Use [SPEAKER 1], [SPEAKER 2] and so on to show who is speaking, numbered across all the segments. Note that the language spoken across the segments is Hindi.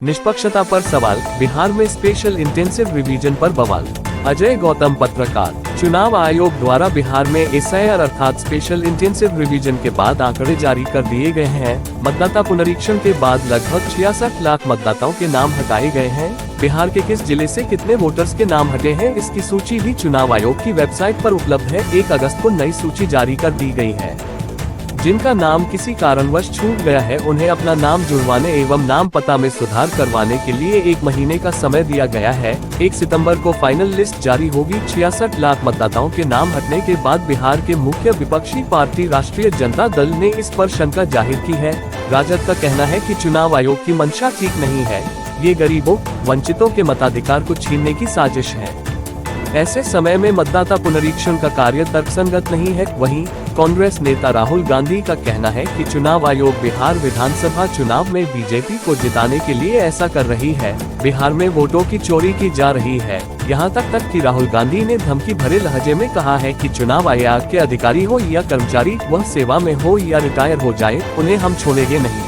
[SPEAKER 1] निष्पक्षता पर सवाल, बिहार में स्पेशल इंटेंसिव रिवीजन पर बवाल। अजय गौतम पत्रकार। चुनाव आयोग द्वारा बिहार में एसआईआर अर्थात स्पेशल इंटेंसिव रिवीजन के बाद आंकड़े जारी कर दिए गए हैं। मतदाता पुनरीक्षण के बाद लगभग 66 लाख मतदाताओं के नाम हटाए गए हैं। बिहार के किस जिले से कितने वोटर्स के नाम हटे हैं, इसकी सूची भी चुनाव आयोग की वेबसाइट पर उपलब्ध है। 1 अगस्त को नई सूची जारी कर दी गई है। जिनका नाम किसी कारणवश छूट गया है, उन्हें अपना नाम जुड़वाने एवं नाम पता में सुधार करवाने के लिए 1 महीने का समय दिया गया है। 1 सितंबर को फाइनल लिस्ट जारी होगी। 66 लाख मतदाताओं के नाम हटने के बाद बिहार के मुख्य विपक्षी पार्टी राष्ट्रीय जनता दल ने इस पर शंका जाहिर की है। राजद का कहना है कि चुनाव आयोग की मंशा ठीक नहीं है, ये गरीबों, वंचितों के मताधिकार को छीनने की साजिश है। ऐसे समय में मतदाता पुनरीक्षण का कार्य तर्कसंगत नहीं है। वहीं कांग्रेस नेता राहुल गांधी का कहना है कि चुनाव आयोग बिहार विधानसभा चुनाव में बीजेपी को जिताने के लिए ऐसा कर रही है। बिहार में वोटों की चोरी की जा रही है। यहाँ तक कि राहुल गांधी ने धमकी भरे लहजे में कहा है कि चुनाव आयोग के अधिकारी हो या कर्मचारी, वह सेवा में हो या रिटायर हो जाए, उन्हें हम छोड़ेंगे नहीं।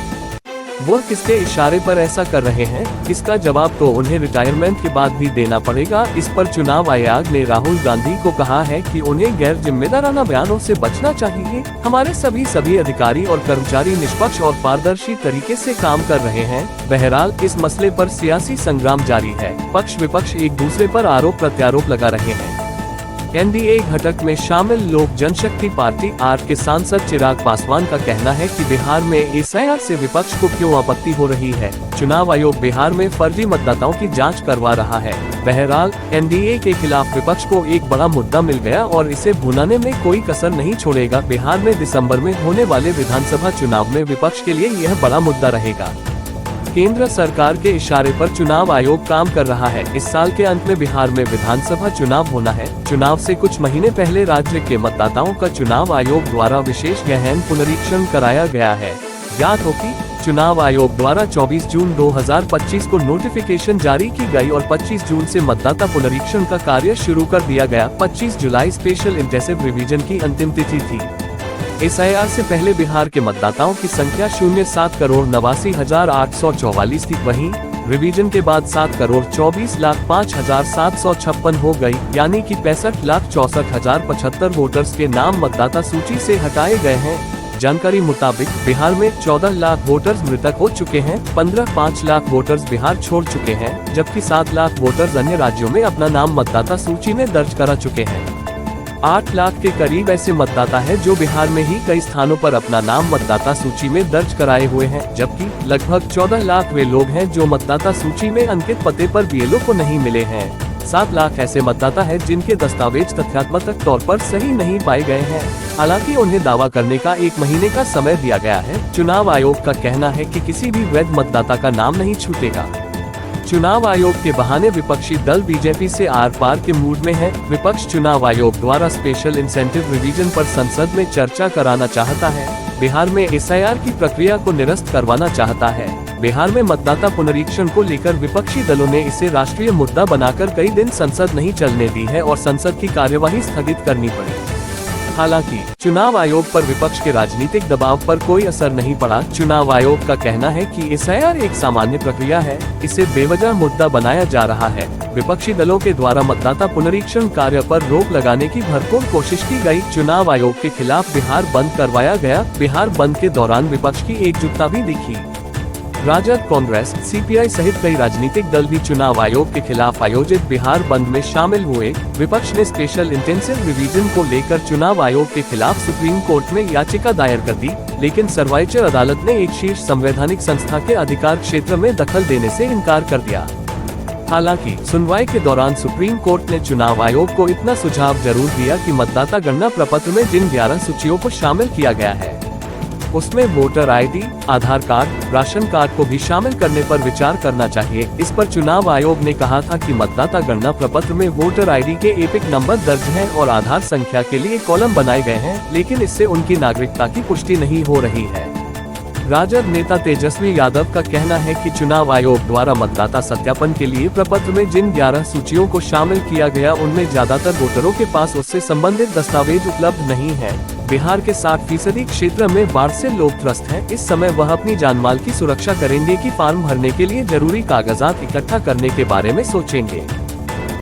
[SPEAKER 1] वह किसके इशारे पर ऐसा कर रहे हैं, इसका जवाब तो उन्हें रिटायरमेंट के बाद भी देना पड़ेगा। इस पर चुनाव आयोग ने राहुल गांधी को कहा है कि उन्हें गैर जिम्मेदाराना बयानों से बचना चाहिए। हमारे सभी अधिकारी और कर्मचारी निष्पक्ष और पारदर्शी तरीके से काम कर रहे हैं। बहरहाल इस मसले पर सियासी संग्राम जारी है। पक्ष विपक्ष एक दूसरे पर आरोप प्रत्यारोप लगा रहे हैं। एनडीए घटक में शामिल लोक जनशक्ति पार्टी आर के सांसद चिराग पासवान का कहना है कि बिहार में एसआईआर से विपक्ष को क्यों आपत्ति हो रही है। चुनाव आयोग बिहार में फर्जी मतदाताओं की जांच करवा रहा है। बहरहाल एनडीए के खिलाफ विपक्ष को एक बड़ा मुद्दा मिल गया और इसे भुनाने में कोई कसर नहीं छोड़ेगा। बिहार में दिसंबर में होने वाले विधानसभा चुनाव में विपक्ष के लिए यह बड़ा मुद्दा रहेगा। केंद्र सरकार के इशारे पर चुनाव आयोग काम कर रहा है। इस साल के अंत में बिहार में विधानसभा चुनाव होना है। चुनाव से कुछ महीने पहले राज्य के मतदाताओं का चुनाव आयोग द्वारा विशेष गहन पुनरीक्षण कराया गया है। ज्ञात हो कि चुनाव आयोग द्वारा 24 जून 2025 को नोटिफिकेशन जारी की गई और 25 जून से मतदाता पुनरीक्षण का कार्य शुरू कर दिया गया। 25 जुलाई स्पेशल इंटेंसिव रिवीजन की अंतिम तिथि थी। एसआईआर से पहले बिहार के मतदाताओं की संख्या 07,89,844 थी। वहीं रिवीजन के बाद 7,24,05,756 हो गई, यानी कि 65,64,075 वोटर्स के नाम मतदाता सूची से हटाए गए हैं। जानकारी मुताबिक बिहार में 14 लाख वोटर्स मृतक हो चुके हैं। 5 लाख वोटर्स बिहार छोड़ चुके हैं, जबकि 7 लाख वोटर्स अन्य राज्यों में अपना नाम मतदाता सूची में दर्ज करा चुके हैं। 8 लाख के करीब ऐसे मतदाता हैं जो बिहार में ही कई स्थानों पर अपना नाम मतदाता सूची में दर्ज कराए हुए हैं, जबकि लगभग 14 लाख वे लोग हैं जो मतदाता सूची में अंकित पते पर बीएलओ को नहीं मिले हैं। 7 लाख ऐसे मतदाता हैं जिनके दस्तावेज तथ्यात्मक तौर पर सही नहीं पाए गए हैं। हालांकि उन्हें दावा करने का 1 महीने का समय दिया गया है। चुनाव आयोग का कहना है कि किसी भी वैध मतदाता का नाम नहीं छूटेगा। चुनाव आयोग के बहाने विपक्षी दल बीजेपी से आर पार के मूड में है। विपक्ष चुनाव आयोग द्वारा स्पेशल इंसेंटिव रिवीजन पर संसद में चर्चा कराना चाहता है। बिहार में एसआईआर की प्रक्रिया को निरस्त करवाना चाहता है। बिहार में मतदाता पुनरीक्षण को लेकर विपक्षी दलों ने इसे राष्ट्रीय मुद्दा बनाकर कई दिन संसद नहीं चलने दी है और संसद की कार्यवाही स्थगित करनी पड़ी। हालांकि चुनाव आयोग पर विपक्ष के राजनीतिक दबाव पर कोई असर नहीं पड़ा। चुनाव आयोग का कहना है कि एसआईआर एक सामान्य प्रक्रिया है, इसे बेवजह मुद्दा बनाया जा रहा है। विपक्षी दलों के द्वारा मतदाता पुनरीक्षण कार्य पर रोक लगाने की भरपूर कोशिश की गई। चुनाव आयोग के खिलाफ बिहार बंद करवाया गया। बिहार बंद के दौरान विपक्ष की एकजुटता भी दिखी। राजद, कांग्रेस, सीपीआई सहित कई राजनीतिक दल भी चुनाव आयोग के खिलाफ आयोजित बिहार बंद में शामिल हुए। विपक्ष ने स्पेशल इंटेंसिव रिवीजन को लेकर चुनाव आयोग के खिलाफ सुप्रीम कोर्ट में याचिका दायर कर दी, लेकिन सर्वोच्च अदालत ने एक शीर्ष संवैधानिक संस्था के अधिकार क्षेत्र में दखल देने से इनकार कर दिया। हालांकि सुनवाई के दौरान सुप्रीम कोर्ट ने चुनाव आयोग को इतना सुझाव जरूर दिया कि मतदाता गणना प्रपत्र में जिन 11 सूचियों को शामिल किया गया है, उसमें वोटर आईडी, आधार कार्ड, राशन कार्ड को भी शामिल करने पर विचार करना चाहिए। इस पर चुनाव आयोग ने कहा था कि मतदाता गणना प्रपत्र में वोटर आईडी के एपिक नंबर दर्ज हैं और आधार संख्या के लिए कॉलम बनाए गए हैं, लेकिन इससे उनकी नागरिकता की पुष्टि नहीं हो रही है। राजद नेता तेजस्वी यादव का कहना है कि चुनाव आयोग द्वारा मतदाता सत्यापन के लिए प्रपत्र में जिन 11 सूचियों को शामिल किया गया, उनमें ज्यादातर वोटरों के पास उससे संबंधित दस्तावेज उपलब्ध नहीं है। बिहार के 60% क्षेत्र में बाढ़ से लोग त्रस्त हैं। इस समय वह अपनी जानमाल की सुरक्षा करेंगे कि फार्म भरने के लिए जरूरी कागजात इकट्ठा करने के बारे में सोचेंगे।